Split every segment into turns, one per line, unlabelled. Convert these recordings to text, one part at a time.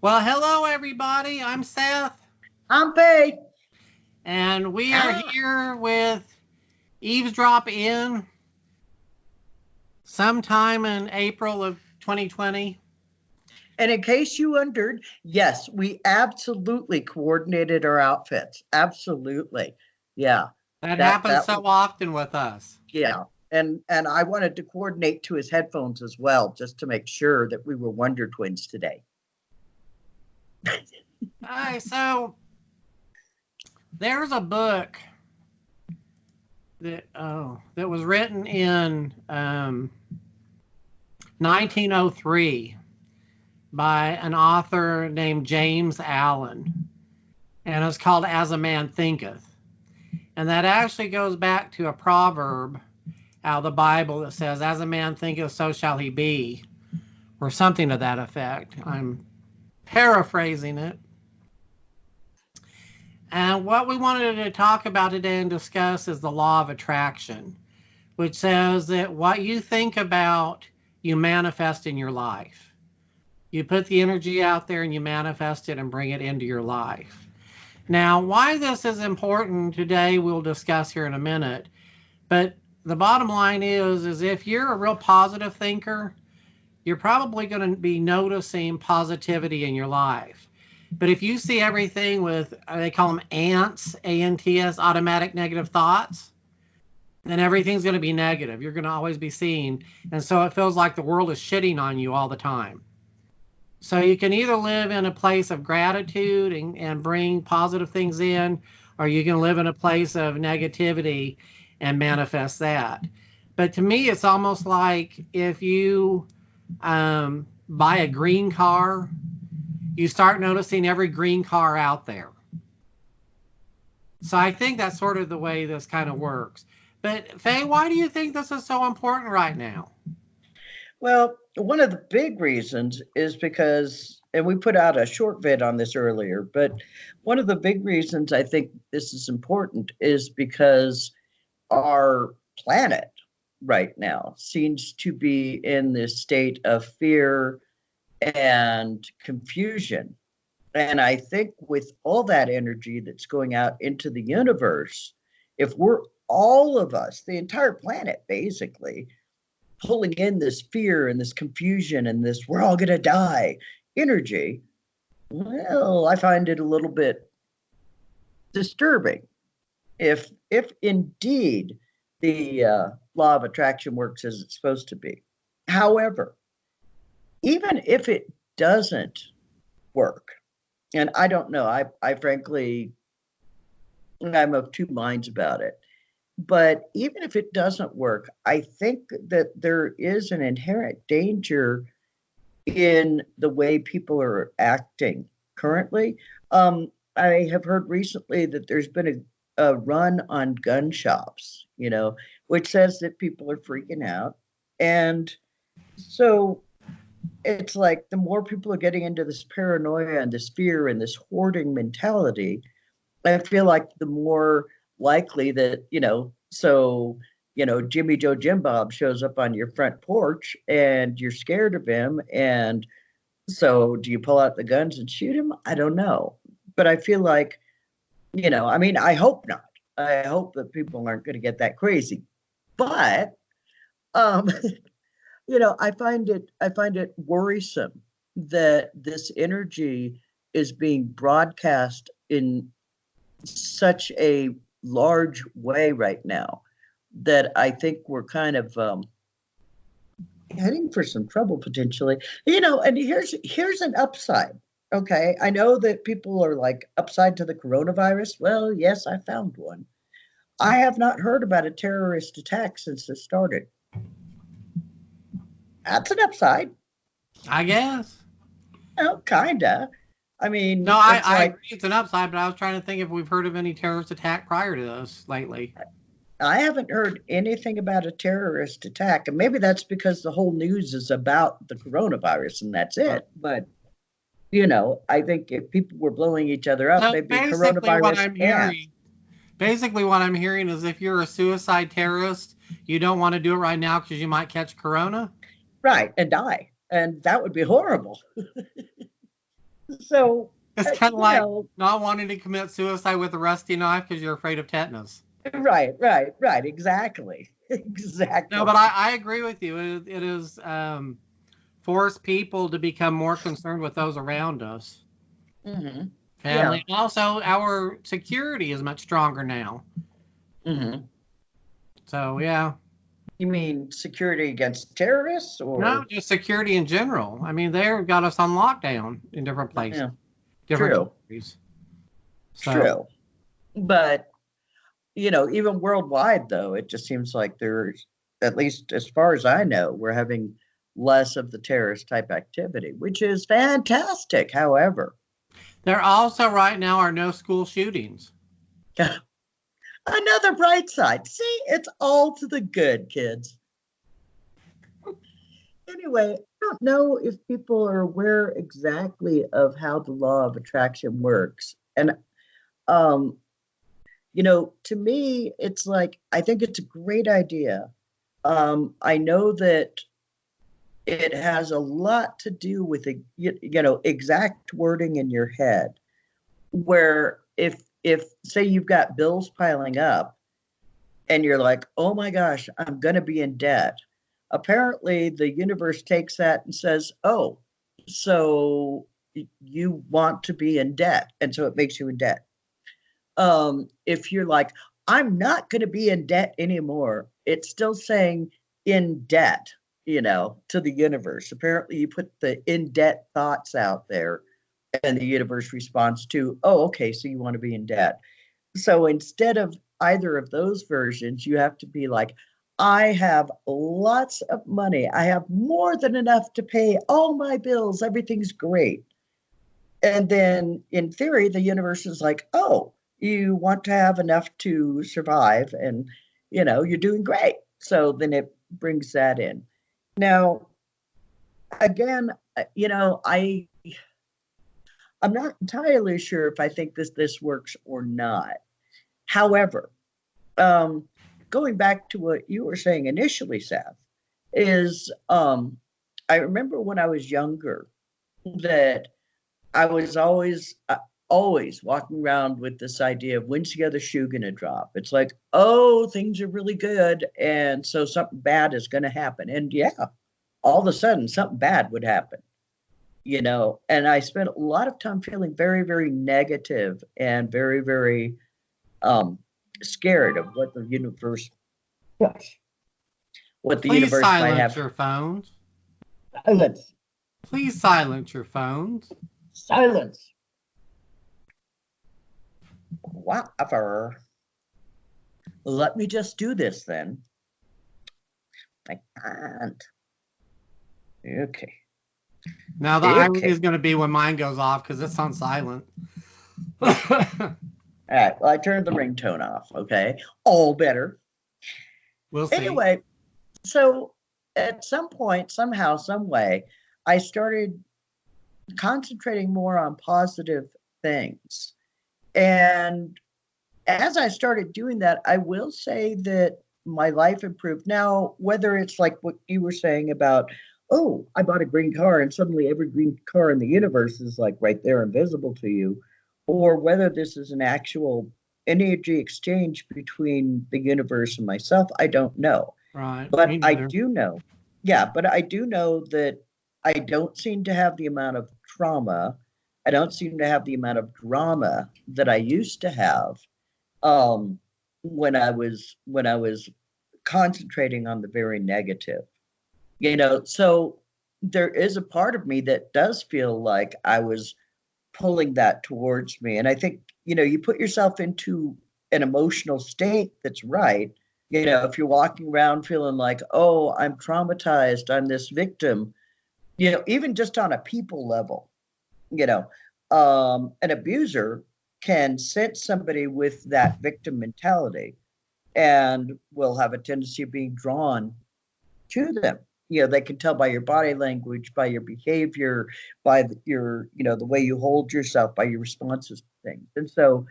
Well, hello, everybody. I'm Seth.
I'm Fey.
And we are here with Eavesdrop in sometime in April of 2020.
And in case you wondered, yes, we absolutely coordinated our outfits. Absolutely. Yeah.
That happens so often with us.
Yeah. And I wanted to coordinate to his headphones as well, just to make sure that we were Wonder Twins today.
All right, so there's a book that was written in 1903 by an author named James Allen, and it's called As a Man Thinketh. And that actually goes back to a proverb out of the Bible that says, as a man thinketh, so shall he be, or something to that effect. I'm paraphrasing it. And what we wanted to talk about today and discuss is the law of attraction, which says that what you think about, you manifest in your life. You put the energy out there and you manifest it and bring it into your life. Now, why this is important today, we'll discuss here in a minute. But the bottom line is if you're a real positive thinker, you're probably going to be noticing positivity in your life. But if you see everything with, they call them ANTS, A-N-T-S, automatic negative thoughts, then everything's going to be negative. You're going to always be seeing. And so it feels like the world is shitting on you all the time. So you can either live in a place of gratitude and bring positive things in, or you can live in a place of negativity and manifest that. But to me, it's almost like if you buy a green car, you start noticing every green car out there. So I think that's sort of the way this kind of works. But Fey, why do you think this is so important right now?
Well, one of the big reasons is because, and we put out a short vid on this earlier, but one of the big reasons I think this is important is because our planet right now seems to be in this state of fear and confusion. And I think with all that energy that's going out into the universe, if we're all of us, the entire planet basically, pulling in this fear and this confusion and this we're all going to die energy, well, I find it a little bit disturbing. If indeed the law of attraction works as it's supposed to be. However, even if it doesn't work, and I don't know, I frankly, I'm of two minds about it. But even if it doesn't work, I think that there is an inherent danger in the way people are acting currently. I have heard recently that there's been a run on gun shops, which says that people are freaking out. And so it's like the more people are getting into this paranoia and this fear and this hoarding mentality, I feel like the more likely that, Jimmy Joe Jim Bob shows up on your front porch and you're scared of him. And so do you pull out the guns and shoot him? I don't know. But I feel like, I hope not. I hope that people aren't going to get that crazy. But, I find it worrisome that this energy is being broadcast in such a large way right now that I think we're kind of heading for some trouble potentially. And here's an upside. Okay. I know that people are like upside to the coronavirus. Well, yes, I found one. I have not heard about a terrorist attack since it started. That's an upside.
I guess.
Oh, kinda. I
No,
mean, it's
I
like
agree it's an upside, but I was trying to think if we've heard of any terrorist attack prior to this lately.
I haven't heard anything about a terrorist attack, and maybe that's because the whole news is about the coronavirus and that's it. But I think if people were blowing each other up,
So
they'd be coronavirus and
basically what I'm hearing is if you're a suicide terrorist, you don't want to do it right now because you might catch corona.
right and die, and that would be horrible. So,
It's kind of
you
like
know,
not wanting to commit suicide with a rusty knife because you're afraid of tetanus.
right, exactly,
No,
exactly.
but I agree with you. It is force people to become more concerned with those around us.
Hmm. Yeah.
Family. And also, our security is much stronger now.
Hmm.
So, yeah.
You mean security against terrorists,
No,
or
just security in general. I mean, they've got us on lockdown in different places,
yeah,
different
true,
countries. So,
true. But even worldwide, though, it just seems like there's, at least as far as I know, we're having less of the terrorist type activity, which is fantastic. However,
there also right now are no school shootings.
another bright side. See, it's all to the good, kids. Anyway, I don't know if people are aware exactly of how the law of attraction works. And, um, to me, it's like, I think it's a great idea. I know that it has a lot to do with exact wording in your head, where if say you've got bills piling up and you're like, oh my gosh, I'm going to be in debt. Apparently, the universe takes that and says, oh, so you want to be in debt. And so it makes you in debt. If you're like, I'm not going to be in debt anymore, it's still saying in debt, to the universe. Apparently, you put the in debt thoughts out there, and the universe responds to, oh, okay, so you want to be in debt. So instead of either of those versions, you have to be like, I have lots of money. I have more than enough to pay all my bills. Everything's great. And then in theory, the universe is like, oh, you want to have enough to survive, and you're doing great. So then it brings that in. Now, again, I'm not entirely sure if I think this works or not. However, going back to what you were saying initially, Seth, is I remember when I was younger that I was always walking around with this idea of when's the other shoe going to drop? It's like, oh, things are really good. And so something bad is going to happen. And yeah, all of a sudden something bad would happen, and I spent a lot of time feeling very, very negative and very, very scared of what the
Please
universe might
silence
have.
your phones.
Silence.
Please silence your phones.
Silence. Whatever. Let me just do this then. I can't. Okay.
Now the irony is going to be when mine goes off because it's on silent.
All right. Well, I turned the ringtone off. Okay. All better.
We'll see.
Anyway, so at some point, somehow, some way, I started concentrating more on positive things. And as I started doing that, I will say that my life improved. Now, whether it's like what you were saying about, oh, I bought a green car and suddenly every green car in the universe is like right there invisible to you, or whether this is an actual energy exchange between the universe and myself, I don't know.
Right.
But
Me
I
neither.
do know, yeah, but I do know that I don't seem to have the amount of trauma. I don't seem to have the amount of drama that I used to have when I was concentrating on the very negative. So there is a part of me that does feel like I was pulling that towards me. And I think, you put yourself into an emotional state that's right. If you're walking around feeling like, oh, I'm traumatized, I'm this victim, even just on a people level, an abuser can sense somebody with that victim mentality and will have a tendency of being drawn to them. They can tell by your body language, by your behavior, by your, the way you hold yourself, by your responses to things. And so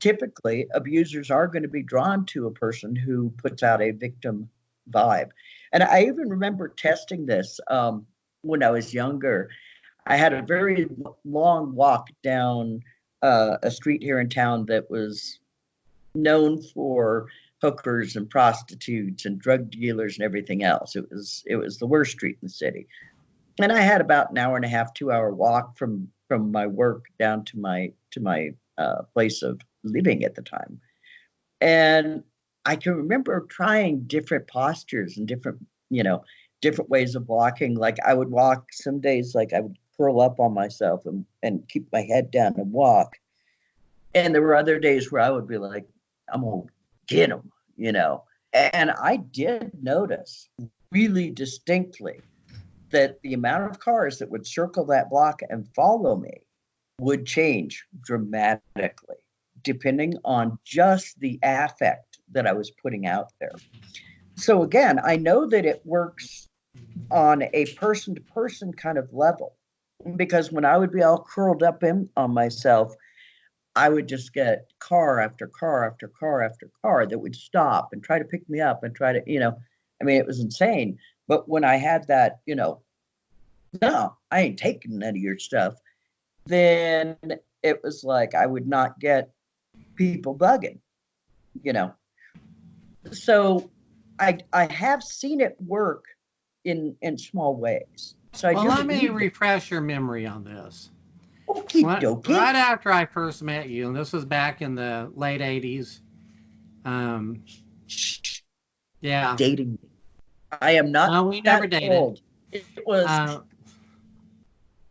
typically abusers are going to be drawn to a person who puts out a victim vibe. And I even remember testing this when I was younger. I had a very long walk down a street here in town that was known for hookers and prostitutes and drug dealers and everything else. It was the worst street in the city. And I had about an hour and a half, 2-hour walk from my work down to my place of living at the time. And I can remember trying different postures and different ways of walking. Like I would walk some days, like I would curl up on myself and keep my head down and walk. And there were other days where I would be like, I'm gonna get them, And I did notice really distinctly that the amount of cars that would circle that block and follow me would change dramatically, depending on just the affect that I was putting out there. So again, I know that it works on a person-to-person kind of level, because when I would be all curled up on myself, I would just get car after car after car after car that would stop and try to pick me up and try to, it was insane. But when I had that, no, I ain't taking none of your stuff, then it was like I would not get people bugging, So I have seen it work in small ways. So
let me refresh your memory on this.
Okie dokie.
Right after I first met you, and this was back in the late 80s. Yeah.
Dating me. I am not.
No, we never dated.
Old.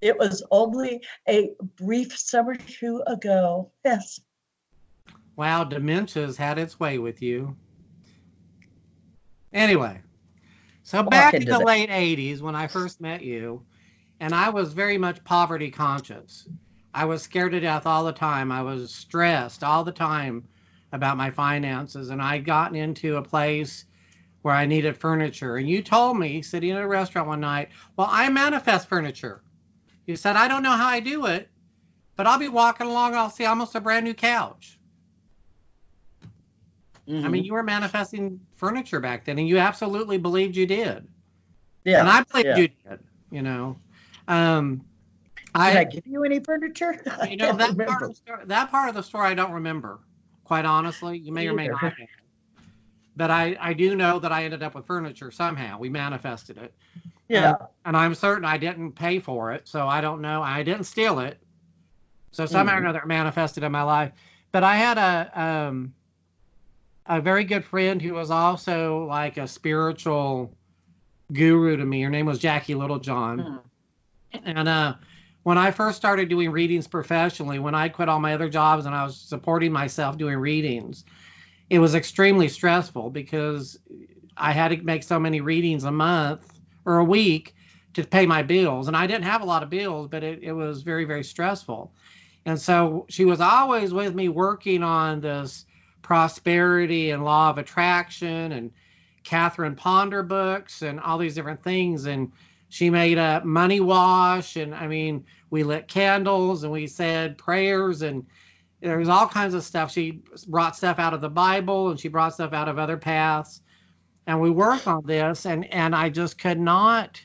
It was only a brief summer or two ago. Yes.
Wow, dementia's had its way with you. Anyway, so back in the late 80s when I first met you, and I was very much poverty conscious. I was scared to death all the time. I was stressed all the time about my finances. And I'd gotten into a place where I needed furniture. And you told me, sitting in a restaurant one night, well, I manifest furniture. You said, I don't know how I do it, but I'll be walking along and I'll see almost a brand new couch. Mm-hmm. I mean, you were manifesting furniture back then, and you absolutely believed you did. Yeah. And I believed you did, Did
I give you any furniture?
That part of the story I don't remember, quite honestly. You may or may not have. But I do know that I ended up with furniture somehow. We manifested it.
Yeah.
And I'm certain I didn't pay for it, so I don't know. I didn't steal it. So somehow or another it manifested in my life. But I had a very good friend who was also like a spiritual guru to me. Her name was Jackie Littlejohn. And when I first started doing readings professionally, when I quit all my other jobs and I was supporting myself doing readings, it was extremely stressful because I had to make so many readings a month or a week to pay my bills. And I didn't have a lot of bills, but it was very, very stressful. And so she was always with me working on this prosperity and law of attraction and Catherine Ponder books and all these different things. And she made a money wash. And I mean, we lit candles and we said prayers and there was all kinds of stuff. She brought stuff out of the Bible and she brought stuff out of other paths. And we worked on this and I just could not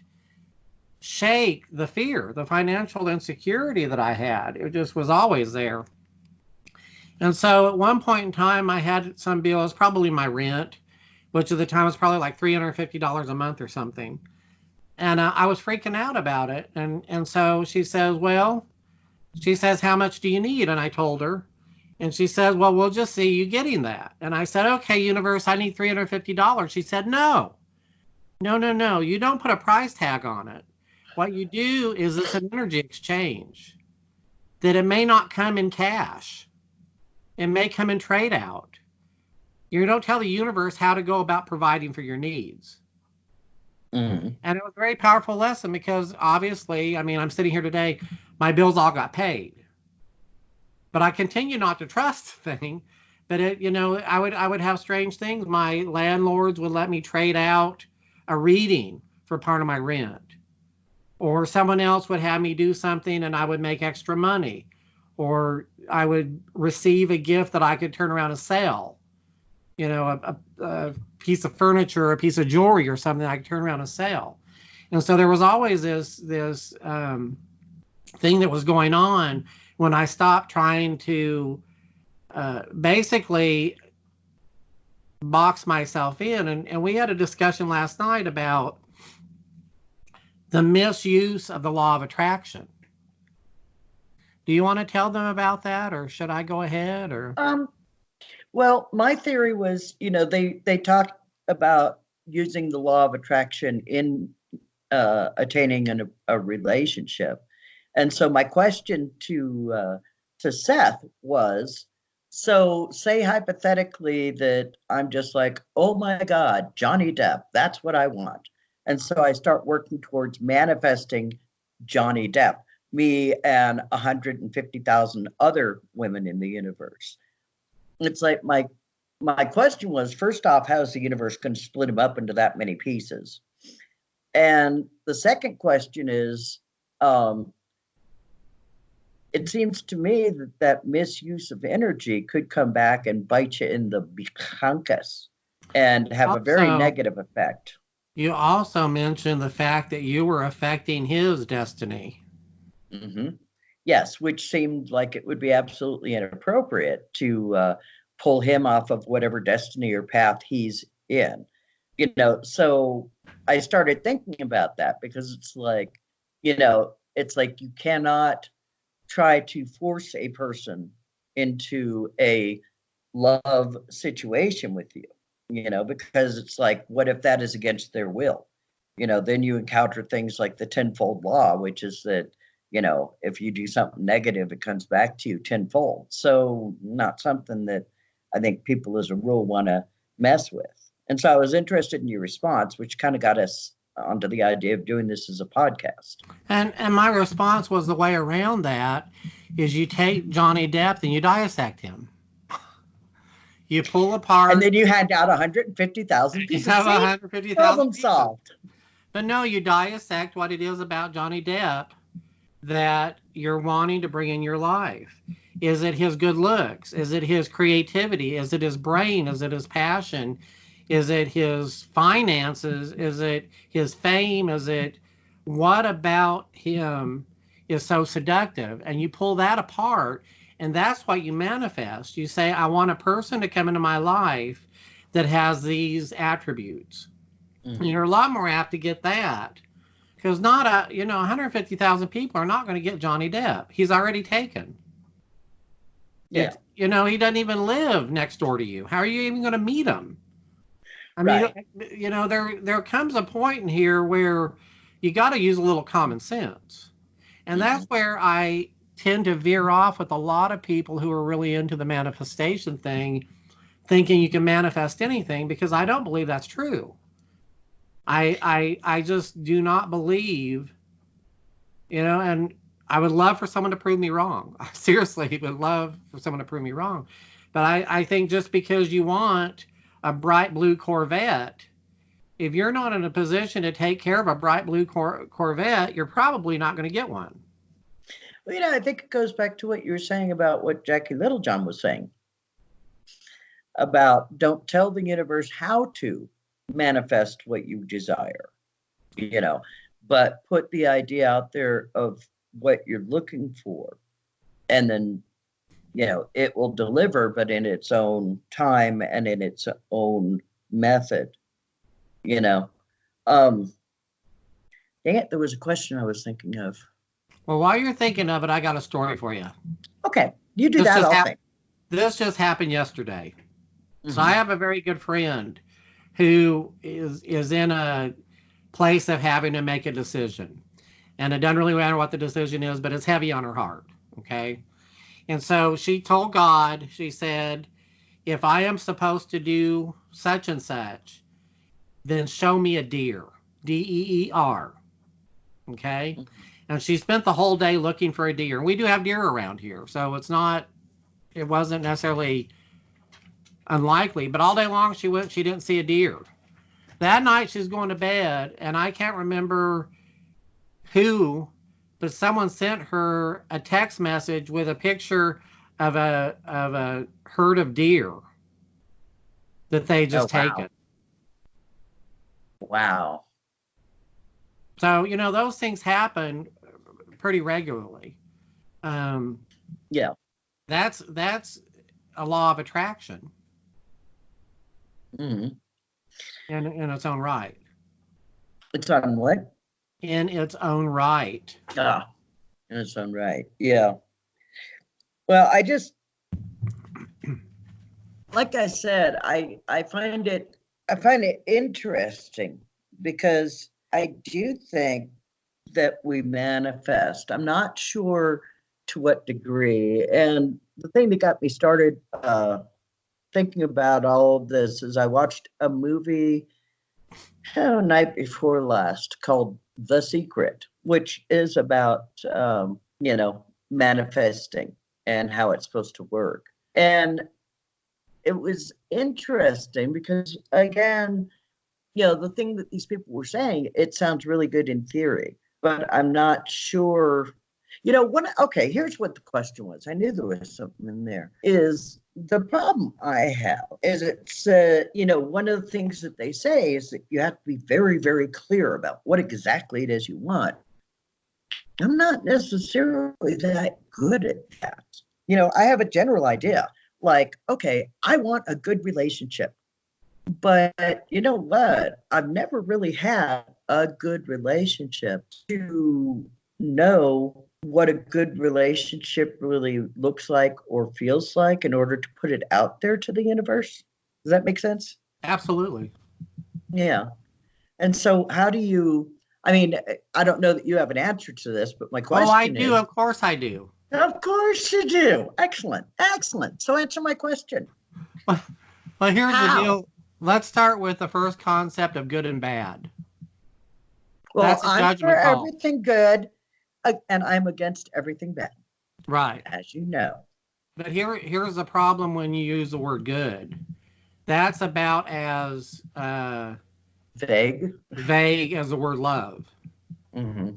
shake the fear, the financial insecurity that I had. It just was always there. And so at one point in time, I had some bills, probably my rent, which at the time was probably like $350 a month or something. And I was freaking out about it. And so she says, how much do you need? And I told her. And she says, well, we'll just see you getting that. And I said, okay, universe, I need $350. She said, no. You don't put a price tag on it. What you do is it's an energy exchange. that it may not come in cash. It may come in trade out. You don't tell the universe how to go about providing for your needs.
Mm-hmm.
And it was a very powerful lesson because obviously, I mean, I'm sitting here today, my bills all got paid. But I continue not to trust the thing. But I would have strange things. My landlords would let me trade out a reading for part of my rent. Or someone else would have me do something and I would make extra money. Or I would receive a gift that I could turn around and sell. A piece of furniture, or a piece of jewelry or something I could turn around and sell. And so there was always this thing that was going on when I stopped trying to basically box myself in. And we had a discussion last night about the misuse of the law of attraction. Do you want to tell them about that, or should I go ahead? Or
well, my theory was, they talked about using the law of attraction in attaining a relationship. And so my question to Seth was, so say hypothetically that I'm just like, oh my God, Johnny Depp, that's what I want. And so I start working towards manifesting Johnny Depp, me and 150,000 other women in the universe. It's like my question was, first off, how is the universe going to split him up into that many pieces? And the second question is, it seems to me that misuse of energy could come back and bite you in the bikankas and have a very negative effect.
You also mentioned the fact that you were affecting his destiny.
Mm-hmm. Yes, which seemed like it would be absolutely inappropriate to pull him off of whatever destiny or path he's in. So I started thinking about that because it's like you cannot try to force a person into a love situation with you, because it's like, what if that is against their will? Then you encounter things like the tenfold law, which is that if you do something negative, it comes back to you tenfold. So not something that I think people as a rule want to mess with. And so I was interested in your response, which kind of got us onto the idea of doing this as a podcast.
And my response was, the way around that is you take Johnny Depp and you dissect him. You pull apart.
And then you hand out 150,000 pieces.
You have 150,000
problem solved.
But no, you dissect what it is about Johnny Depp that you're wanting to bring in your life. Is it his good looks? Is it his creativity? Is it his brain? Is it his passion? Is it his finances? Is it his fame? Is it what about him is so seductive? And you pull that apart, and that's what you manifest. You say, I want a person to come into my life that has these attributes. Mm-hmm. You're a lot more apt to get that. Because 150,000 people are not going to get Johnny Depp. He's already taken.
Yeah.
He doesn't even live next door to you. How are you even going to meet him? I mean,
right.
There comes a point in here where you got to use a little common sense. And that's where I tend to veer off with a lot of people who are really into the manifestation thing, thinking you can manifest anything, because I don't believe that's true. I just do not believe, and I would love for someone to prove me wrong. I seriously would love for someone to prove me wrong. But I think just because you want a bright blue Corvette, if you're not in a position to take care of a bright blue Corvette, you're probably not going to get one.
Well, I think it goes back to what you were saying about what Jackie Littlejohn was saying about don't tell the universe how to manifest what you desire, but put the idea out there of what you're looking for, and then it will deliver, but in its own time and in its own method. Dang it, there was a question I was thinking of.
Well, while you're thinking of it, I got a story for you.
Okay, you do that. I'll think.
This just happened yesterday. Mm-hmm. So I have a very good friend who is in a place of having to make a decision. And it doesn't really matter what the decision is, but it's heavy on her heart. Okay. And so she told God, she said, if I am supposed to do such and such, then show me a deer, Deer. Okay. And she spent the whole day looking for a deer. And we do have deer around here. So it wasn't necessarily unlikely, but all day long she didn't see a deer. That night she's going to bed, and I can't remember who, but someone sent her a text message with a picture of a herd of deer that they just taken.
Wow.
So, those things happen pretty regularly.
Yeah.
That's a law of attraction.
Mm-hmm.
In its own right.
It's on what?
In its own right.
In its own right. Yeah. Well, like I said, I find it interesting because I do think that we manifest. I'm not sure to what degree. And the thing that got me started thinking about all of this is I watched a movie night before last called The Secret, which is about manifesting and how it's supposed to work. And it was interesting because, again, the thing that these people were saying, it sounds really good in theory, but I'm not sure. Okay, here's what the question was. I knew there was something in there. Is the problem I have is it's, one of the things that they say is that you have to be very, very clear about what exactly it is you want. I'm not necessarily that good at that. I have a general idea. Like, okay, I want a good relationship. But you know what? I've never really had a good relationship to know what a good relationship really looks like or feels like in order to put it out there to the universe. Does that make sense?
Absolutely.
Yeah. And so how do you, I don't know that you have an answer to this, but my question is.
Oh, I do. Of course I do.
Of course you do. Excellent. Excellent. So answer my question.
Well, here's the deal. Let's start with the first concept of good and bad.
Well, that's a judgment call. I'm for everything good, and I'm against everything bad.
Right.
As you know.
But here's the problem when you use the word good. That's about as
vague
as the word love.
Mm-hmm.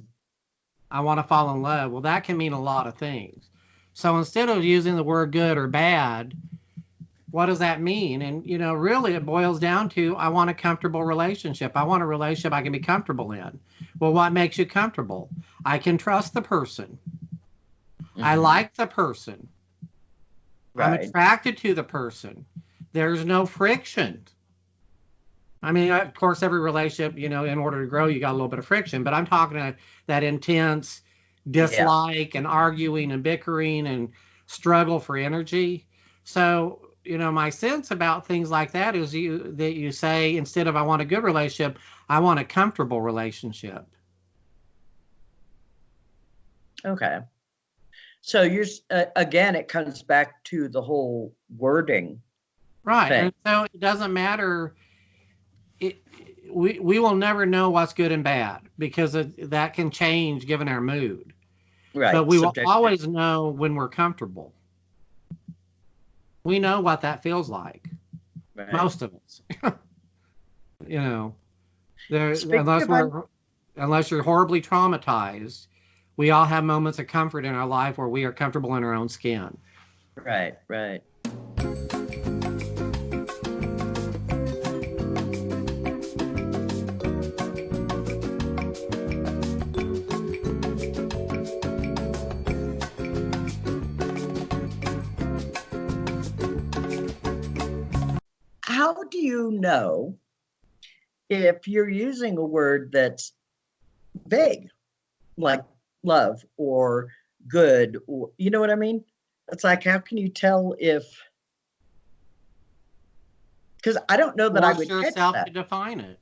I want to fall in love. Well, that can mean a lot of things. So instead of using the word good or bad, what does that mean? And, really it boils down to, I want a comfortable relationship. I want a relationship I can be comfortable in. Well, what makes you comfortable? I can trust the person. Mm-hmm. I like the person. Right. I'm attracted to the person. There's no friction. Of course, every relationship, in order to grow, you got a little bit of friction. But I'm talking about that intense dislike and arguing and bickering and struggle for energy. So, my sense about things like that is that you say, instead of I want a good relationship, I want a comfortable relationship.
Okay. So you're, again, it comes back to the whole wording.
Right. Thing. And so it doesn't matter. We will never know what's good and bad because that can change given our mood. Right. But we will always know when we're comfortable. We know what that feels like. Right. Most of us. Unless you're horribly traumatized, we all have moments of comfort in our life where we are comfortable in our own skin.
Right, right. How do you know if you're using a word that's vague, like love or good, or you know what I mean? It's like, how can you tell if? Because I don't know that I would catch
yourself
that.
To define it.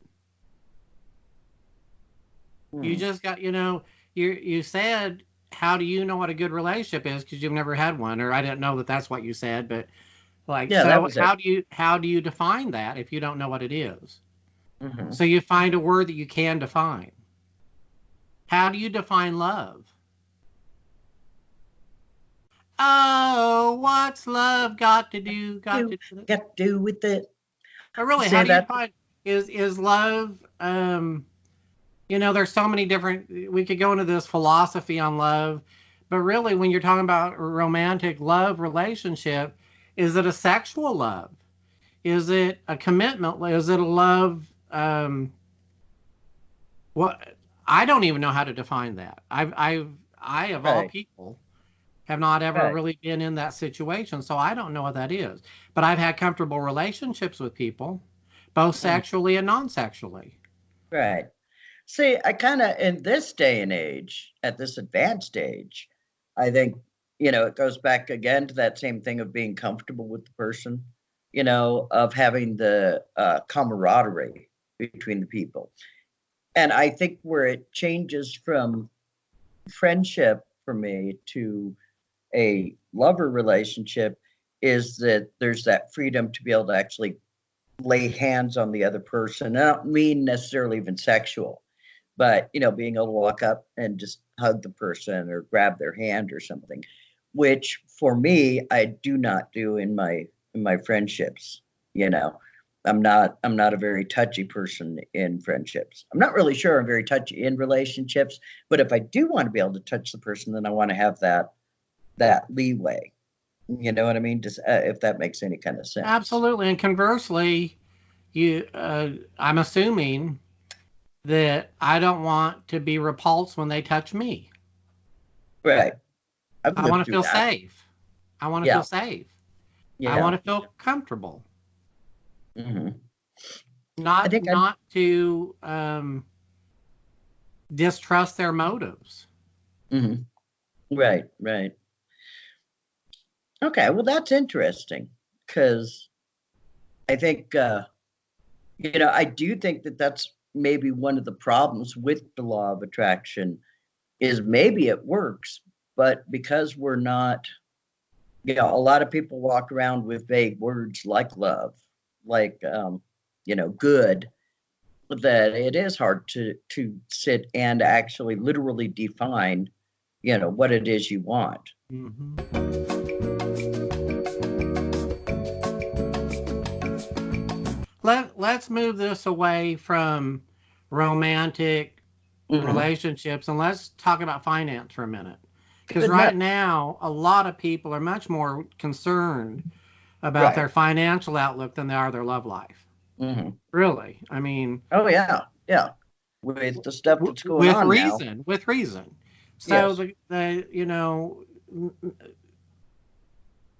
You just got, you said how do you know what a good relationship is? Because you've never had one, or I didn't know that that's what you said, but like,
Yeah, that
so
was it.
how do you define that if you don't know what it is?
Hmm.
So you find a word that you can define. How do you define love? Oh, what's love got to do? Got
Do
to do.
got to do with it.
But really, how
Say
do you
that.
define is love? There's so many different. We could go into this philosophy on love, but really, when you're talking about romantic love relationship, is it a sexual love? Is it a commitment? Is it a love? What I don't even know how to define that. I of all
Right,
people have not ever
right.
really been in that situation, so I don't know what that is. But I've had comfortable relationships with people, both
Mm,
sexually and non-sexually.
right. See, I kind of, in this day and age, at this advanced age, I think, it goes back again to that same thing of being comfortable with the person, of having the camaraderie between the people. And I think where it changes from friendship for me to a lover relationship is that there's that freedom to be able to actually lay hands on the other person. I don't mean necessarily even sexual, but being able to walk up and just hug the person or grab their hand or something, which for me I do not do in my friendships. You know, I'm not a very touchy person in friendships. I'm not really sure I'm very touchy in relationships, but if I do want to be able to touch the person, then I want to have that leeway. You know what I mean? Just if that makes any kind of sense.
Absolutely. And conversely, I'm assuming that I don't want to be repulsed when they touch me.
Right. I've
I want
lived
to
through
feel
that.
safe. I want to feel
Yeah.
safe. I want
Yeah.
to feel comfortable,
Hmm. I
not
think
not to distrust their motives.
mhm. Right, right. Okay, well, that's interesting because I think, I do think that that's maybe one of the problems with the law of attraction is maybe it works, but because we're not, a lot of people walk around with vague words like love, like, good, that it is hard to sit and actually literally define, what it is you want.
Hmm. Let's move this away from romantic
Hmm.
relationships and let's talk about finance for a minute. Because
Good enough.
right now, a lot of people are much more concerned about
Right.
their financial outlook than they are their love life.
Hmm.
Really. I mean,
Oh yeah, yeah. With the stuff that's going
with
on now.
reason, with reason. So
Yes.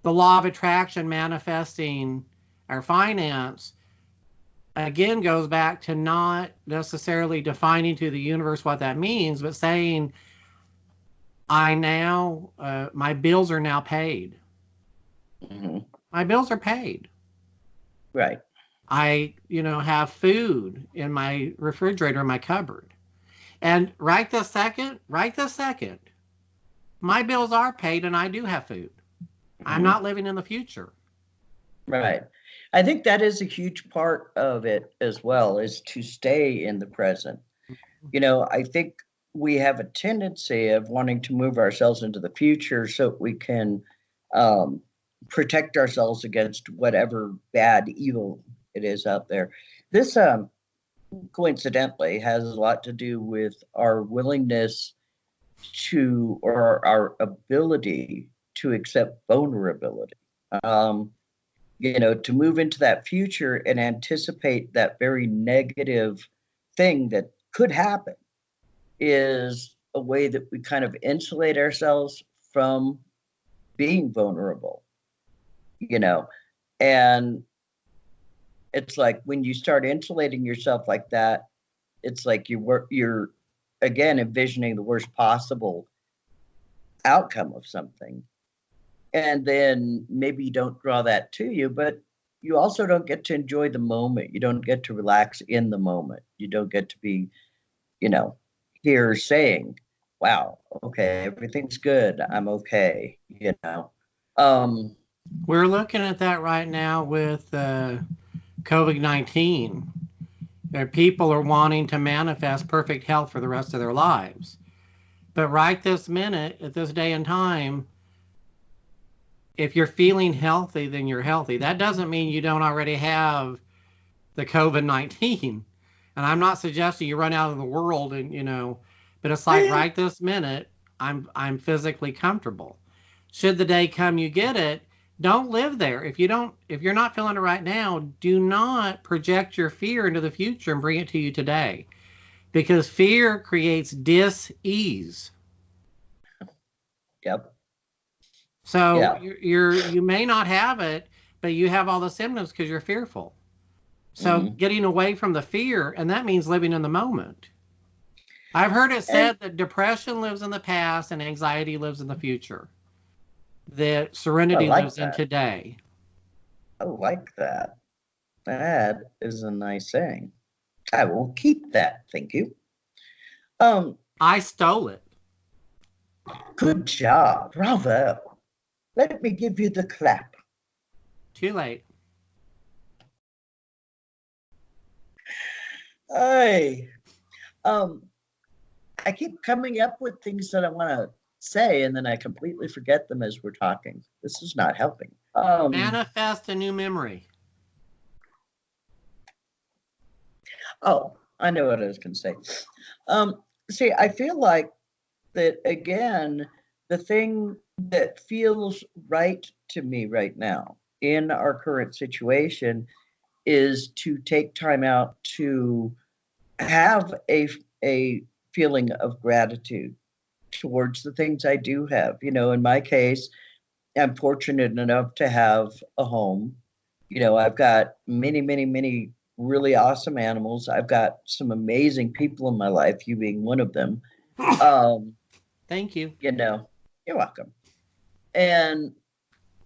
the law of attraction manifesting our finance again goes back to not necessarily defining to the universe what that means, but saying, my bills are now paid.
Hmm.
My bills are paid.
Right.
I, have food in my refrigerator, in my cupboard. And right this second, my bills are paid and I do have food. I'm
Hmm.
not living in the future.
Right. I think that is a huge part of it as well, is to stay in the present. I think we have a tendency of wanting to move ourselves into the future so we can um, protect ourselves against whatever bad evil it is out there. This coincidentally has a lot to do with our willingness to, or our ability to accept vulnerability. Um, to move into that future and anticipate that very negative thing that could happen is a way that we kind of insulate ourselves from being vulnerable, you know. And it's like when you start insulating yourself like that, it's like you're again envisioning the worst possible outcome of something. And then maybe you don't draw that to you, but you also don't get to enjoy the moment. You don't get to relax in the moment. You don't get to be, you know, here saying, wow, okay, everything's good. I'm okay, you know. Um,
We're looking at that right now with COVID-19. People are wanting to manifest perfect health for the rest of their lives. But right this minute, at this day and time, if you're feeling healthy, then you're healthy. That doesn't mean you don't already have the COVID-19. And I'm not suggesting you run out of the world and, but it's like
yeah,
right this minute, I'm physically comfortable. Should the day come you get it, don't live there. If you're not feeling it right now, do not project your fear into the future and bring it to you today. Because fear creates dis-ease.
yep,
So
yeah.
you may not have it, but you have all the symptoms because you're fearful. So
Hmm.
getting away from the fear, and that means living in the moment. I've heard it
And
said that depression lives in the past and anxiety lives in the future. That
I
serenity
like
lives in
that.
today.
I like that. That is a nice saying. I will keep that. Thank you. Um,
I stole it.
good job. Bravo. Let me give you the clap.
Too late.
Hey, um, I keep coming up with things that I want to say, and then I completely forget them as we're talking. This is not helping.
Manifest a new memory.
Oh, I know what I was going to say. See, I feel like that again, the thing that feels right to me right now in our current situation is to take time out to have a feeling of gratitude towards the things I do have. You know, in my case, I'm fortunate enough to have a home. You know, I've got many, many, many really awesome animals. I've got some amazing people in my life, you being one of them. Um,
Thank you.
you know, you're welcome. And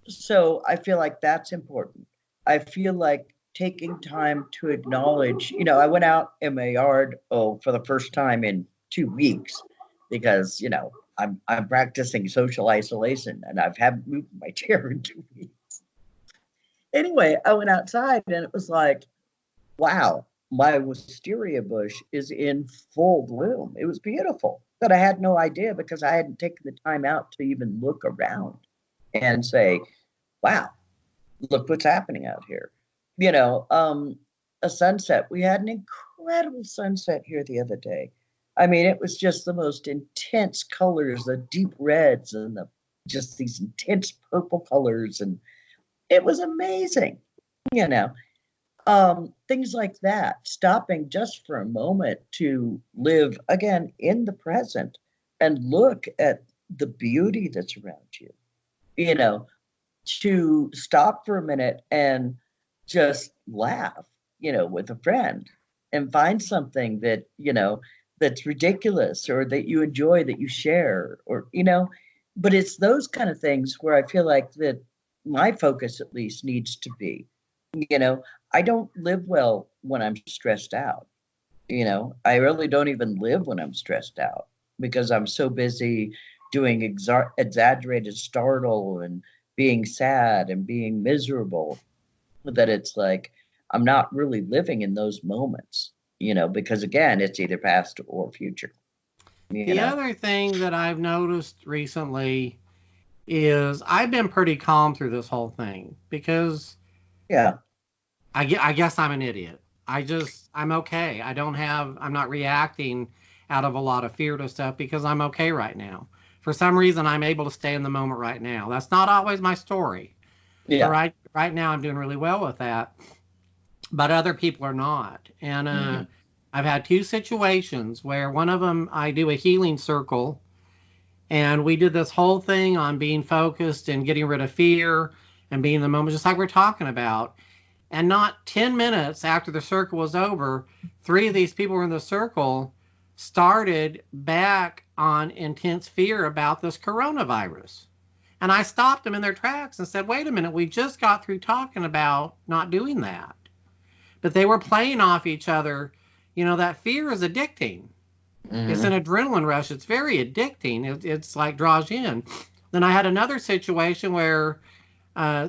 so I feel like that's important. I feel like taking time to acknowledge, I went out in my yard, for the first time in 2 weeks because, I'm practicing social isolation and I've haven't moved my chair in 2 weeks. Anyway, I went outside and it was like, wow, my wisteria bush is in full bloom. It was beautiful, but I had no idea because I hadn't taken the time out to even look around and say, wow, look what's happening out here. You know, a sunset. We had an incredible sunset here the other day. I mean, it was just the most intense colors, the deep reds and just these intense purple colors, and it was amazing. You know, things like that. Stopping just for a moment to live again in the present and look at the beauty that's around you. You know, to stop for a minute and just laugh, with a friend and find something that, that's ridiculous or that you enjoy that you share but it's those kind of things where I feel like that my focus at least needs to be, you know, I don't live well when I'm stressed out. I really don't even live when I'm stressed out because I'm so busy doing exaggerated startle and being sad and being miserable that it's like I'm not really living in those moments, because again, it's either past or future, you
The
know.
other thing that I've noticed recently is I've been pretty calm through this whole thing because
Yeah.
I guess I'm an idiot. I'm okay. I'm not reacting out of a lot of fear to stuff because I'm okay right now. For some reason, I'm able to stay in the moment right now. That's not always my story, but
Yeah.
right now I'm doing really well with that. But other people are not. And
Hmm.
I've had two situations where one of them I do a healing circle, and we did this whole thing on being focused and getting rid of fear and being in the moment, just like we're talking about. And not 10 minutes after the circle was over, three of these people were in the circle started back on intense fear about this coronavirus. And I stopped them in their tracks and said, wait a minute, we just got through talking about not doing that. But they were playing off each other. That fear is addicting. It's an adrenaline rush. It's very addicting. It's like draws you in. Then I had another situation where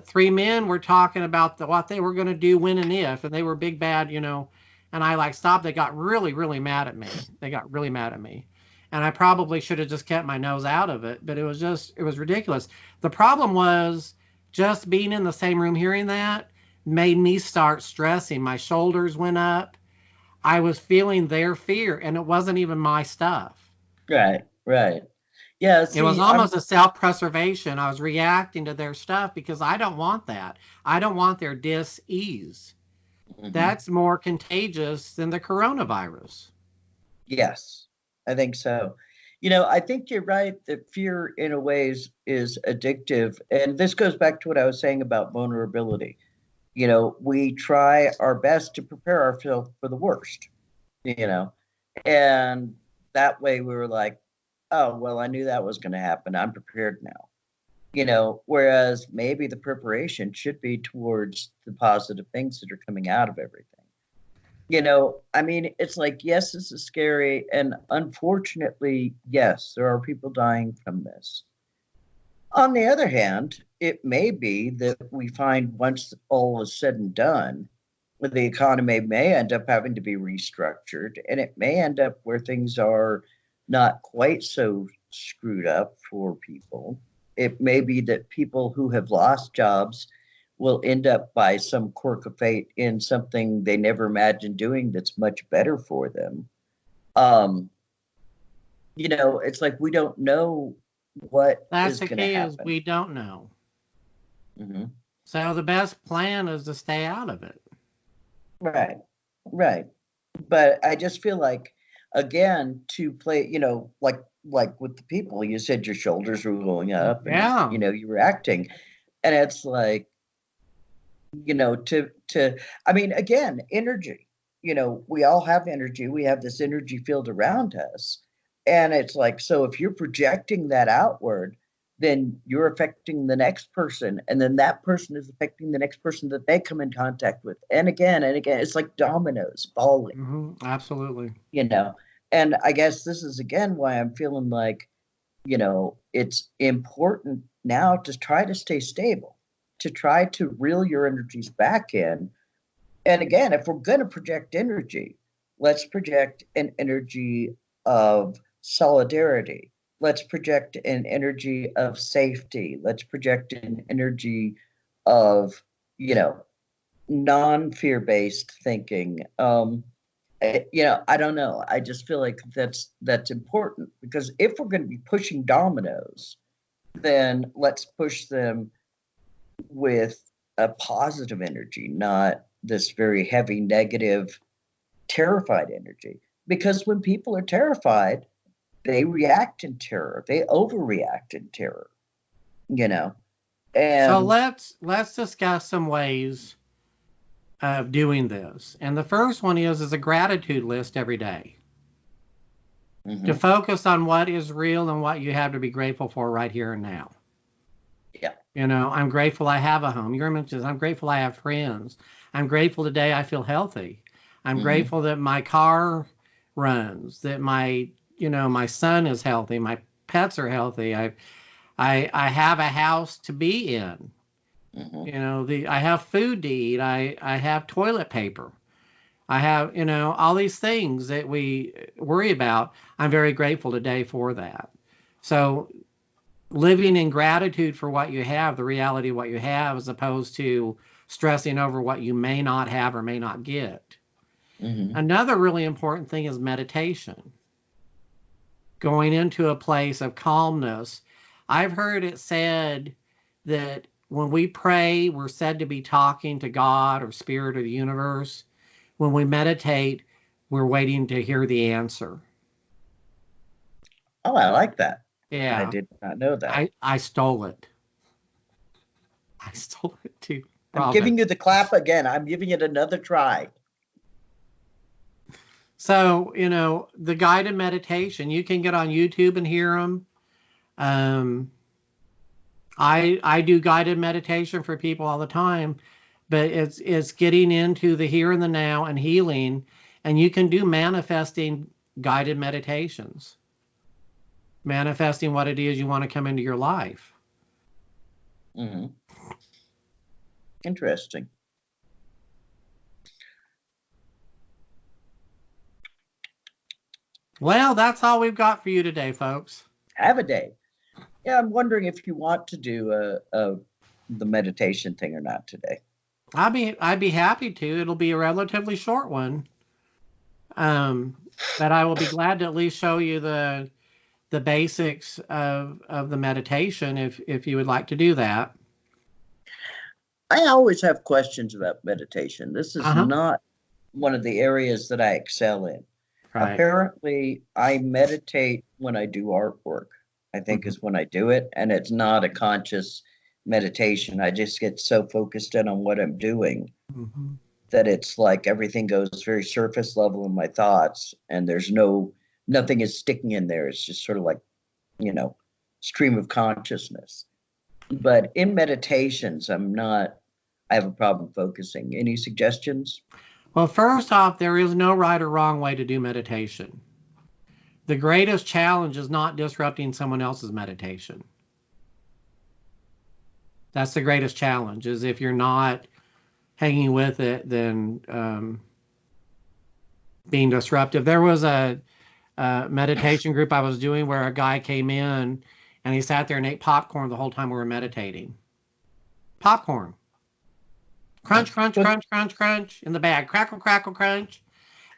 three men were talking about what they were going to do when and if, and they were big bad, and I like stopped. They got really, really mad at me. And I probably should have just kept my nose out of it, but it was ridiculous. The problem was just being in the same room hearing that made me start stressing. My shoulders went up. I was feeling their fear, and it wasn't even my stuff.
Right. Yeah, see,
it was almost a self-preservation. I was reacting to their stuff because I don't want that. I don't want their dis-ease. That's more contagious than the coronavirus.
Yes, I think so. I think you're right that fear in a ways is addictive. And this goes back to what I was saying about vulnerability. We try our best to prepare ourselves for the worst, and that way we were like, oh, well, I knew that was going to happen. I'm prepared now, whereas maybe the preparation should be towards the positive things that are coming out of everything. I mean, it's like, yes, this is scary. And unfortunately, yes, there are people dying from this. On the other hand, it may be that we find once all is said and done, the economy may end up having to be restructured, and it may end up where things are not quite so screwed up for people. It may be that people who have lost jobs will end up by some quirk of fate in something they never imagined doing that's much better for them. It's like we don't know what is going to happen.
That's the key, is we don't know. So the best plan is to stay out of it.
Right. But I just feel like, again, to play, like with the people, you said your shoulders were going up, and, you were acting, and it's like, I mean, again, energy, we all have energy. We have this energy field around us. And it's like, so if you're projecting that outward, then you're affecting the next person. And then that person is affecting the next person that they come in contact with. And again, it's like dominoes falling.
Absolutely.
And I guess this is, again, why I'm feeling like, it's important now to try to stay stable, to try to reel your energies back in. And again, if we're going to project energy, let's project an energy of solidarity. Let's project an energy of safety. Let's project an energy of, non-fear-based thinking. I don't know. I just feel like that's important, because if we're going to be pushing dominoes, then let's push them with a positive energy, not this very heavy, negative, terrified energy. Because when people are terrified, they react in terror. They overreact in terror, And
so let's discuss some ways of doing this. And the first one is a gratitude list every day. To focus on what is real and what you have to be grateful for right here and now.
Yeah.
I'm grateful I have a home. Your mentions, I'm grateful I have friends. I'm grateful today I feel healthy. I'm grateful that my car runs, that my son is healthy, my pets are healthy. I have a house to be in. I have food to eat. I have toilet paper. I have, all these things that we worry about. I'm very grateful today for that. So living in gratitude for what you have, the reality of what you have, as opposed to stressing over what you may not have or may not get. Another really important thing is meditation. Going into a place of calmness. I've heard it said that when we pray, we're said to be talking to God or spirit or the universe. When we meditate, we're waiting to hear the answer.
Oh, I like that.
Yeah.
I did not know that.
I stole it. I stole it too.
I'm giving you the clap again. I'm giving it another try.
So, the guided meditation, you can get on YouTube and hear them. I do guided meditation for people all the time, but it's getting into the here and the now and healing. And you can do manifesting guided meditations, manifesting what it is you want to come into your life.
Mm-hmm. Interesting.
Well, that's all we've got for you today, folks.
Have a day. Yeah, I'm wondering if you want to do the meditation thing or not today.
I'd be happy to. It'll be a relatively short one. But I will be glad to at least show you the basics of the meditation if you would like to do that.
I always have questions about meditation. This is not one of the areas that I excel in. Right. Apparently, I meditate when I do artwork, I think is when I do it. And it's not a conscious meditation. I just get so focused in on what I'm doing that it's like everything goes very surface level in my thoughts. And there's nothing is sticking in there. It's just sort of like, stream of consciousness. But in meditations, I have a problem focusing. Any suggestions?
Well, first off, there is no right or wrong way to do meditation. The greatest challenge is not disrupting someone else's meditation. That's the greatest challenge, is if you're not hanging with it, then being disruptive. There was a meditation group I was doing where a guy came in and he sat there and ate popcorn the whole time we were meditating. Popcorn. Crunch, crunch, crunch, crunch, crunch in the bag. Crackle, crackle, crunch.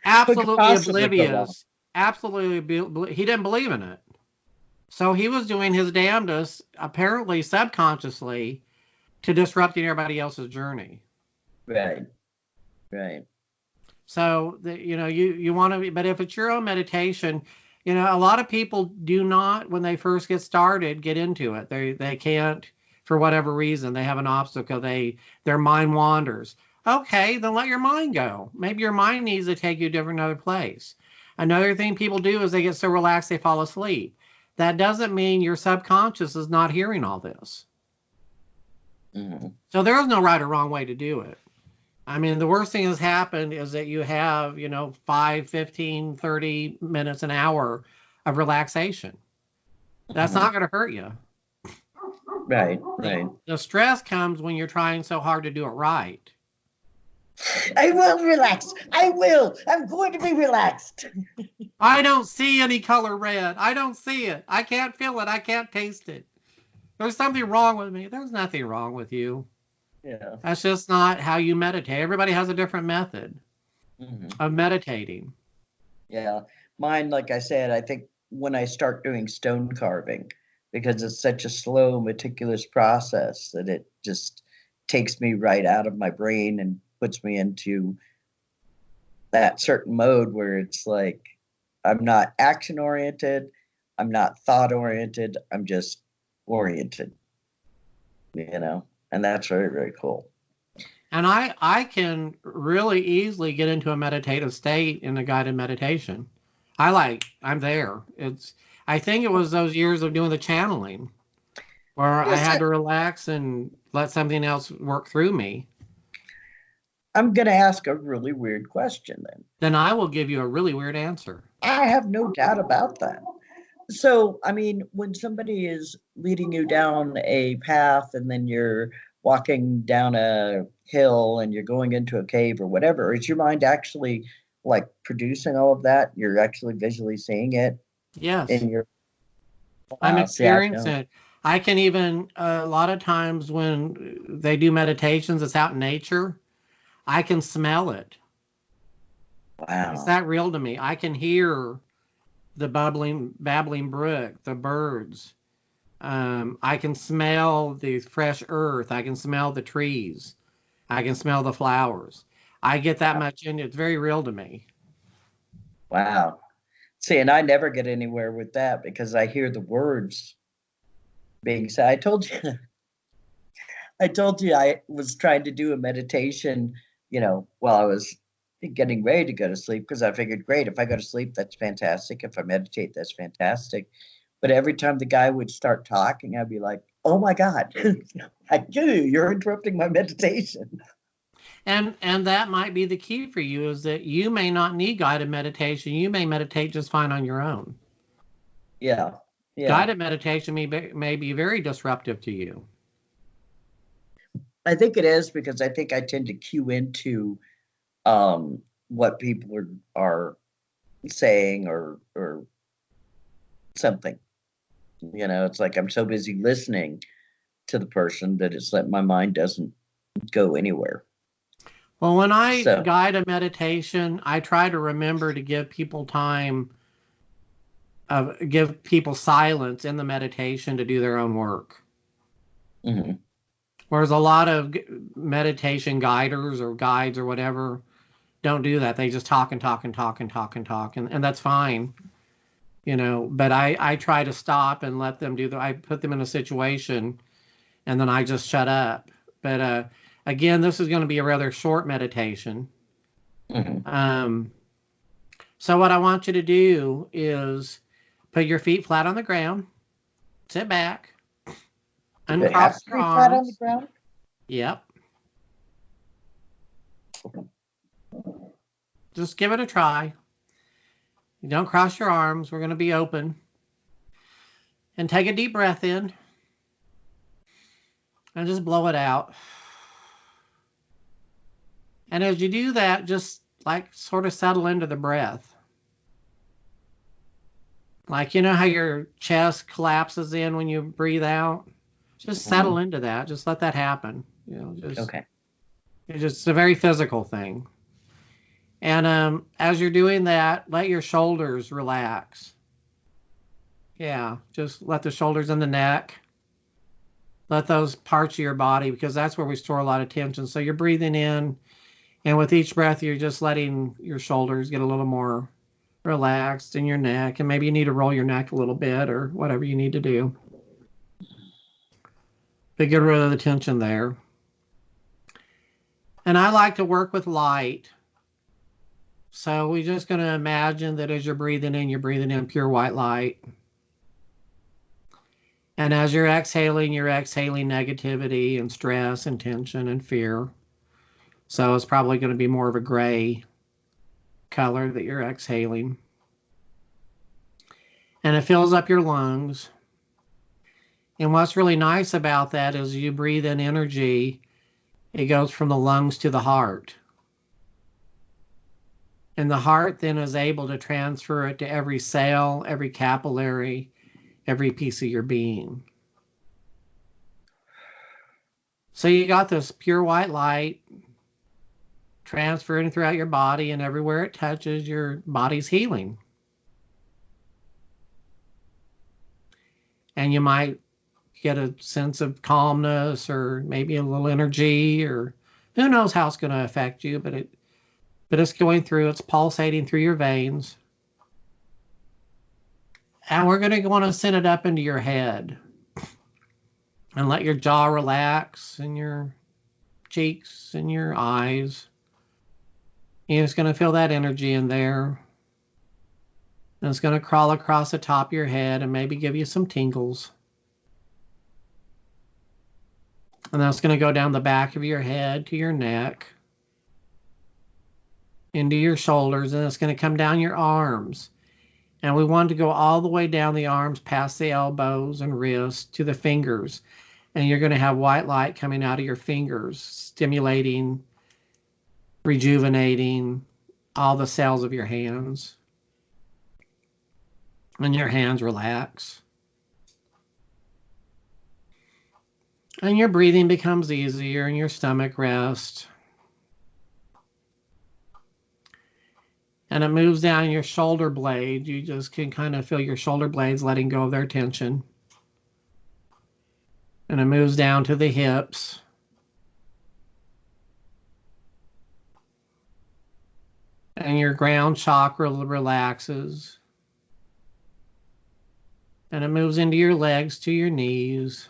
Absolutely oblivious. Absolutely. He didn't believe in it. So he was doing his damnedest, apparently subconsciously, to disrupting everybody else's journey.
Right.
So, you want to be, but if it's your own meditation, a lot of people do not, when they first get started, get into it. They can't, for whatever reason. They have an obstacle. Their mind wanders. Okay, then let your mind go. Maybe your mind needs to take you to another place. Another thing people do is they get so relaxed they fall asleep. That doesn't mean your subconscious is not hearing all this. So there is no right or wrong way to do it. I mean, the worst thing that's happened is that you have, 5, 15, 30 minutes, an hour of relaxation. That's not going to hurt you.
Right.
The stress comes when you're trying so hard to do it right.
I will relax. I will. I'm going to be relaxed.
I don't see any color red. I don't see it. I can't feel it. I can't taste it. There's something wrong with me. There's nothing wrong with you.
Yeah.
That's just not how you meditate. Everybody has a different method of meditating.
Yeah. Mine, like I said, I think when I start doing stone carving, because it's such a slow, meticulous process that it just takes me right out of my brain and puts me into that certain mode where it's like I'm not action oriented, I'm not thought oriented, I'm just oriented, and that's very, very cool.
And I can really easily get into a meditative state in a guided meditation. I'm there. I think it was those years of doing the channeling where I had to relax and let something else work through me.
I'm going to ask a really weird question then.
Then I will give you a really weird answer.
I have no doubt about that. So, I mean, when somebody is leading you down a path and then you're walking down a hill and you're going into a cave or whatever, is your mind actually like producing all of that? You're actually visually seeing it?
Yes.
I'm
experiencing it. I can even, a lot of times when they do meditations, it's out in nature, I can smell it.
Wow.
It's that real to me. I can hear the babbling brook, the birds. I can smell the fresh earth. I can smell the trees. I can smell the flowers. I get that much in it. It's very real to me.
Wow. See, and I never get anywhere with that because I hear the words being said. I told you I was trying to do a meditation, while I was getting ready to go to sleep, because I figured, great, if I go to sleep, that's fantastic. If I meditate, that's fantastic. But every time the guy would start talking, I'd be like, oh my God, you're interrupting my meditation.
And that might be the key for you, is that you may not need guided meditation. You may meditate just fine on your own.
Yeah. Yeah.
Guided meditation may be very disruptive to you.
I think it is, because I think I tend to cue into what people are saying or something. You know, it's like I'm so busy listening to the person that it's like my mind doesn't go anywhere.
Well, when I guide a meditation, I try to remember to give people time, give people silence in the meditation to do their own work.
Mm-hmm.
Whereas a lot of meditation guiders or guides or whatever don't do that. They just talk and talk and talk and talk and talk, and that's fine, you know. But I try to stop and let them do I put them in a situation, and then I just shut up. But again, this is going to be a rather short meditation.
Mm-hmm.
So what I want you to do is put your feet flat on the ground, sit back, uncross your arms.
Flat on the ground?
Yep. Just give it a try. You don't cross your arms. We're going to be open. And take a deep breath in. And just blow it out. And as you do that, just like sort of settle into the breath. Like, you know how your chest collapses in when you breathe out? Just settle into that. Just let that happen. You know, just,
okay.
It's just a very physical thing. And as you're doing that, let your shoulders relax. Yeah, just let the shoulders and the neck. Let those parts of your body, because that's where we store a lot of tension. So you're breathing in, and with each breath, you're just letting your shoulders get a little more relaxed in your neck. And maybe you need to roll your neck a little bit or whatever you need to do. But get rid of the tension there. And I like to work with light. So we're just going to imagine that as you're breathing in pure white light. And as you're exhaling negativity and stress and tension and fear. So it's probably going to be more of a gray color that you're exhaling. And it fills up your lungs. And what's really nice about that is you breathe in energy, it goes from the lungs to the heart. And the heart then is able to transfer it to every cell, every capillary, every piece of your being. So you got this pure white light transferring throughout your body, and everywhere it touches, your body's healing. And you might get a sense of calmness or maybe a little energy, or who knows how it's going to affect you, but it's going through, it's pulsating through your veins. And we're going to want to send it up into your head and let your jaw relax and your cheeks and your eyes. You're just going to feel that energy in there. And it's going to crawl across the top of your head and maybe give you some tingles. And that's going to go down the back of your head to your neck, into your shoulders, and it's going to come down your arms. And we want to go all the way down the arms, past the elbows and wrists to the fingers. And you're going to have white light coming out of your fingers, stimulating, rejuvenating all the cells of your hands. And your hands relax. And your breathing becomes easier and your stomach rests. And it moves down your shoulder blade. You just can kind of feel your shoulder blades letting go of their tension. And it moves down to the hips. And your ground chakra relaxes. And it moves into your legs to your knees.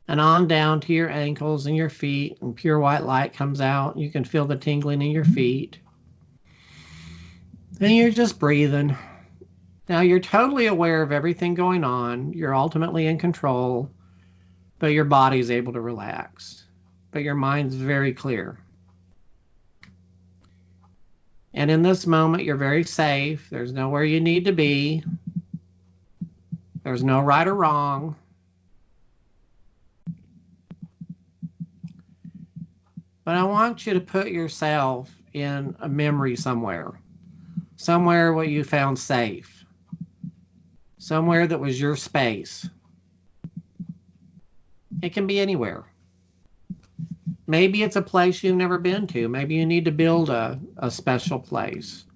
And on down to your ankles and your feet, and pure white light comes out. You can feel the tingling in your feet. And you're just breathing. Now you're totally aware of everything going on. You're ultimately in control, but your body's able to relax. but your mind's very clear. And in this moment, you're very safe. There's nowhere you need to be. There's no right or wrong. But I want you to put yourself in a memory somewhere where you found safe, somewhere that was your space. It can be anywhere. Maybe it's a place you've never been to. Maybe you need to build a special place.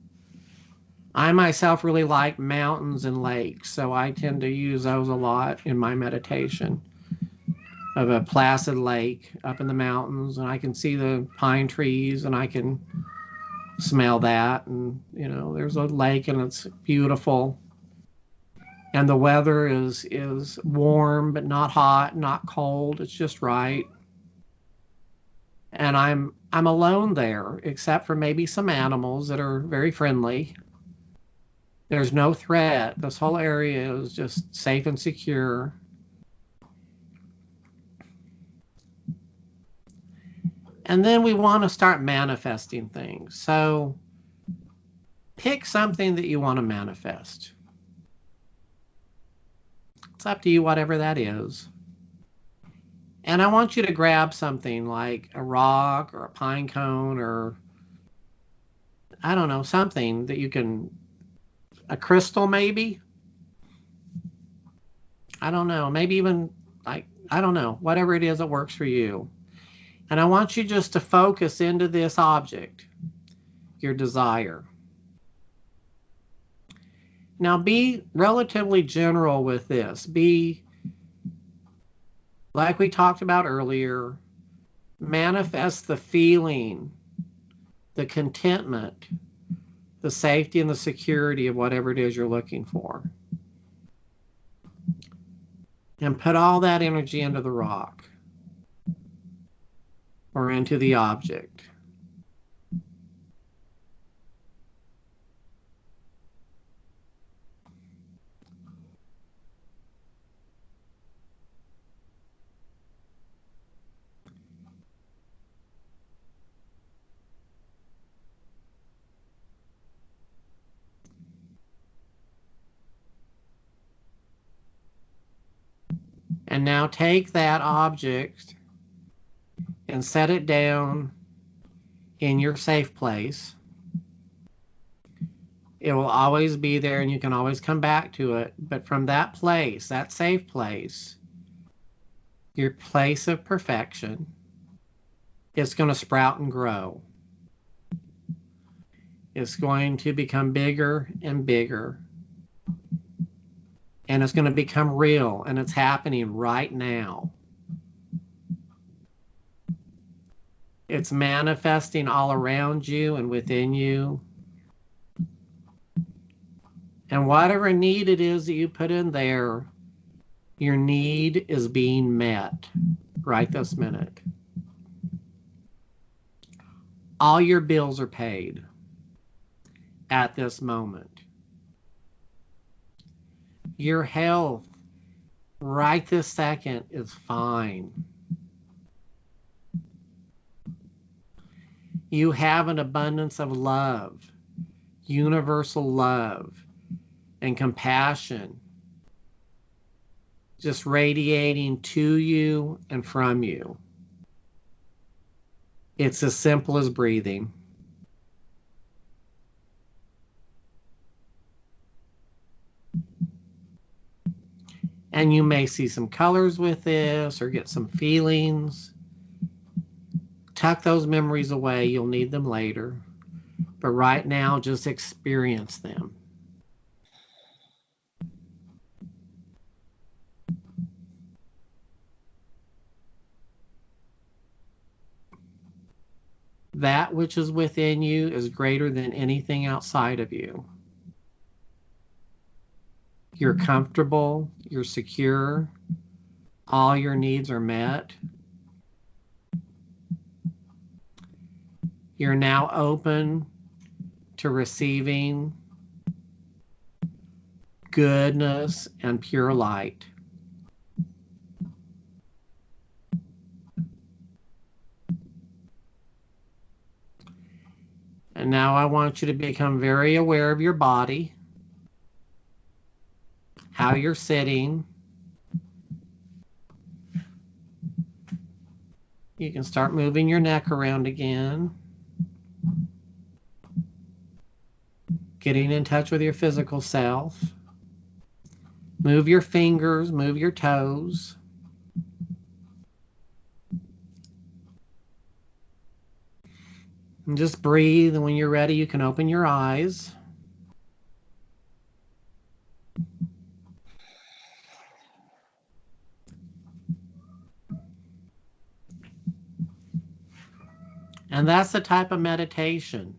I myself really like mountains and lakes, so I tend to use those a lot in my meditation. Of a placid lake up in the mountains, and I can see the pine trees, and I can smell that, and there's a lake and it's beautiful, and the weather is warm but not hot, not cold, it's just right. And I'm alone there, except for maybe some animals that are very friendly. There's no threat. This whole area is just safe and secure. And then we want to start manifesting things. So pick something that you want to manifest. It's up to you, whatever that is. And I want you to grab something like a rock or a pine cone, or I don't know, something that you can, a crystal maybe. I don't know, maybe even I don't know, whatever it is that works for you. And I want you just to focus into this object, your desire. Now be relatively general with this. Be, like we talked about earlier, manifest the feeling, the contentment, the safety and the security of whatever it is you're looking for. And put all that energy into the rock or into the object. And now take that object and set it down in your safe place. It will always be there and you can always come back to it. But from that place, that safe place, your place of perfection, it's going to sprout and grow. It's going to become bigger and bigger. And it's going to become real, and it's happening right now. It's manifesting all around you and within you. And whatever need it is that you put in there, your need is being met right this minute. All your bills are paid at this moment. Your health right this second is fine. You have an abundance of love, universal love, and compassion just radiating to you and from you. It's as simple as breathing. And you may see some colors with this or get some feelings. Tuck those memories away. You'll need them later. But right now, just experience them. That which is within you is greater than anything outside of you. You're comfortable, you're secure, all your needs are met. You're now open to receiving goodness and pure light. now I want you to become very aware of your body, how you're sitting. You can start moving your neck around again. Getting in touch with your physical self. Move your fingers, move your toes. And just breathe, and when you're ready, you can open your eyes. And that's the type of meditation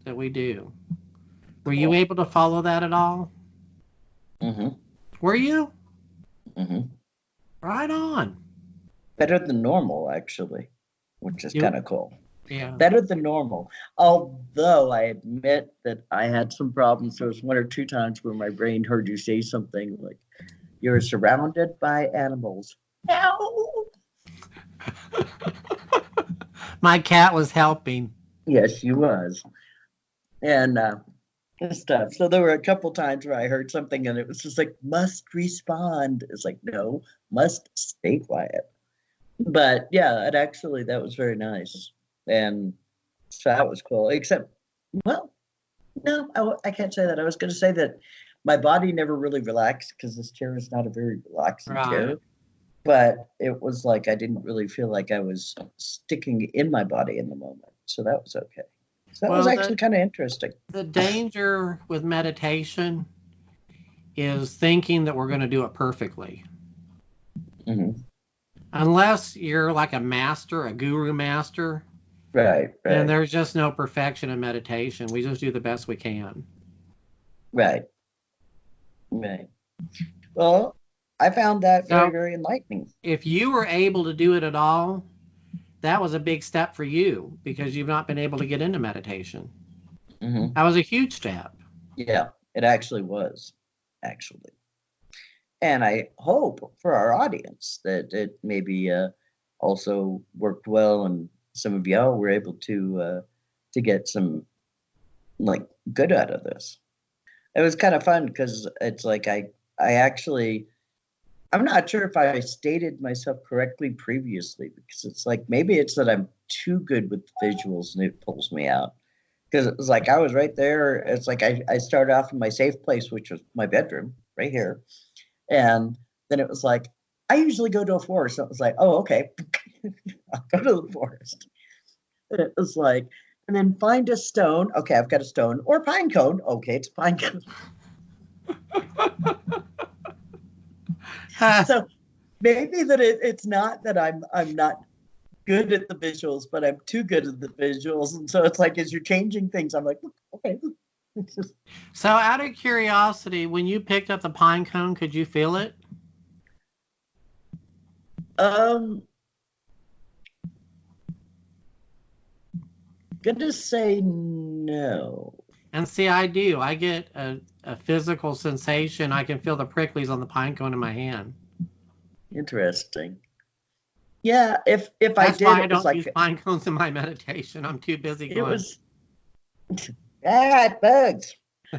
that we do. Were you able to follow that at all?
Mm-hmm.
Were you?
Mm-hmm.
Right on.
Better than normal, actually, which is kind of cool.
Yeah.
Better than normal. Although I admit that I had some problems. There was 1 or 2 times where my brain heard you say something like, "You're surrounded by animals." Ow!
My cat was helping.
Yes, she was. And stuff. So there were a couple times where I heard something and it was just like, must respond. It's like, no, must stay quiet. But yeah, that was very nice. And so that was cool. Except, well, no, I can't say that. I was going to say that my body never really relaxed because this chair is not a very relaxing chair. But it was like I didn't really feel like I was sticking in my body in the moment. So that was okay. So that was actually kind of interesting.
The danger with meditation is thinking that we're going to do it perfectly.
Mm-hmm.
Unless you're like a master, a guru master.
Right.
And there's just no perfection in meditation. We just do the best we can.
Right. Well, I found that very, very enlightening.
If you were able to do it at all, that was a big step for you because you've not been able to get into meditation.
Mm-hmm.
That was a huge step.
Yeah, it actually was, And I hope for our audience that it maybe also worked well and some of y'all were able to get some like good out of this. It was kind of fun because it's like I'm not sure if I stated myself correctly previously because it's like maybe it's that I'm too good with visuals and it pulls me out. Because it was like I was right there. It's like I started off in my safe place, which was my bedroom right here. And then it was like, I usually go to a forest. So it was like, oh, okay. I'll go to the forest. And it was like, and then find a stone. Okay, I've got a stone. Or a pine cone. Okay, it's a pine cone. So maybe that it's not that I'm not good at the visuals, but I'm too good at the visuals. And so it's like as you're changing things, I'm like, okay.
So out of curiosity, when you picked up the pine cone, could you feel it?
Gonna say no.
And see, I do. I get a physical sensation. I can feel the pricklies on the pine cone in my hand.
Interesting. Yeah, if
That's
I did,
why I
it was
don't
like
use pine cones in my meditation. I'm too busy going.
It was bugs.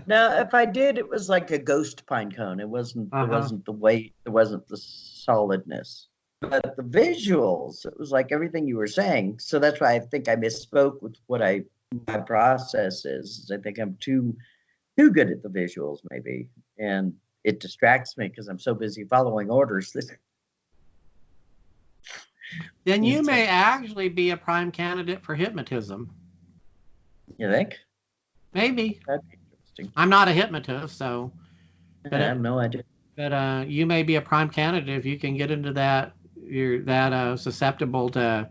No, if I did, it was like a ghost pine cone. It wasn't. It wasn't the weight. It wasn't the solidness. But the visuals, it was like everything you were saying. So that's why I think I misspoke with what my process is. I think I'm too good at the visuals, maybe, and it distracts me because I'm so busy following orders.
Then you may actually be a prime candidate for hypnotism.
You think?
Maybe.
That'd be interesting.
I'm not a hypnotist, so.
But I have no idea.
But you may be a prime candidate if you can get into that. You're that susceptible to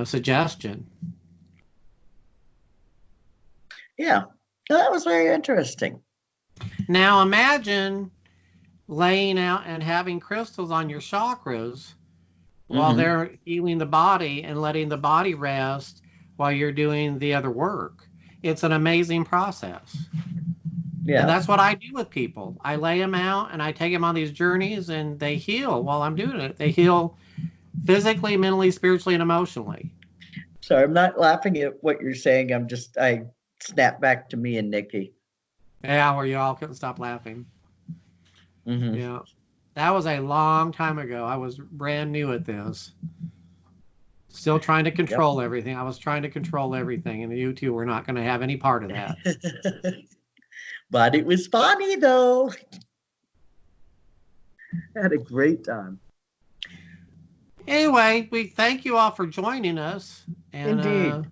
suggestion.
Yeah, that was very interesting.
Now imagine laying out and having crystals on your chakras while they're healing the body and letting the body rest while you're doing the other work. It's an amazing process. Yeah. And that's what I do with people. I lay them out and I take them on these journeys and they heal while I'm doing it. They heal physically, mentally, spiritually, and emotionally.
Sorry, I'm not laughing at what you're saying. Snap back to me and Nikki.
Yeah, where you all couldn't stop laughing.
Mm-hmm.
Yeah. That was a long time ago. I was brand new at this. Still trying to control everything. I was trying to control everything, and you two were not going to have any part of that.
But it was funny, though. Had a great time.
Anyway, we thank you all for joining us. And,
Indeed.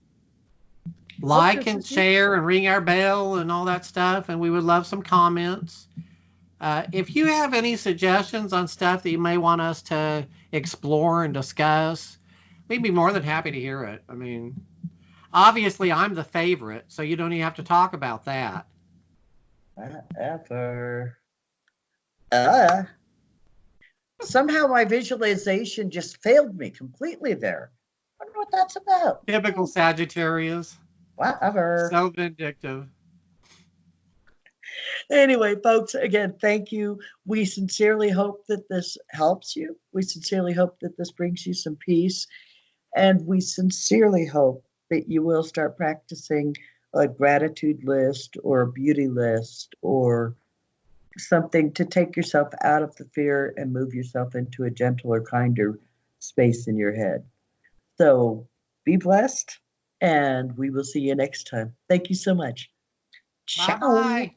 like and share and ring our bell and all that stuff. And we would love some comments. If you have any suggestions on stuff that you may want us to explore and discuss, we'd be more than happy to hear it. I mean, obviously, I'm the favorite, so you don't even have to talk about that.
Whatever. Somehow my visualization just failed me completely there. I don't know what that's about.
Typical Sagittarius.
Whatever.
So vindictive.
Anyway, folks, again, thank you. We sincerely hope that this helps you. We sincerely hope that this brings you some peace. And we sincerely hope that you will start practicing a gratitude list or a beauty list or something to take yourself out of the fear and move yourself into a gentler, kinder space in your head. So be blessed, and we will see you next time. Thank you so much. Ciao.
Bye-bye.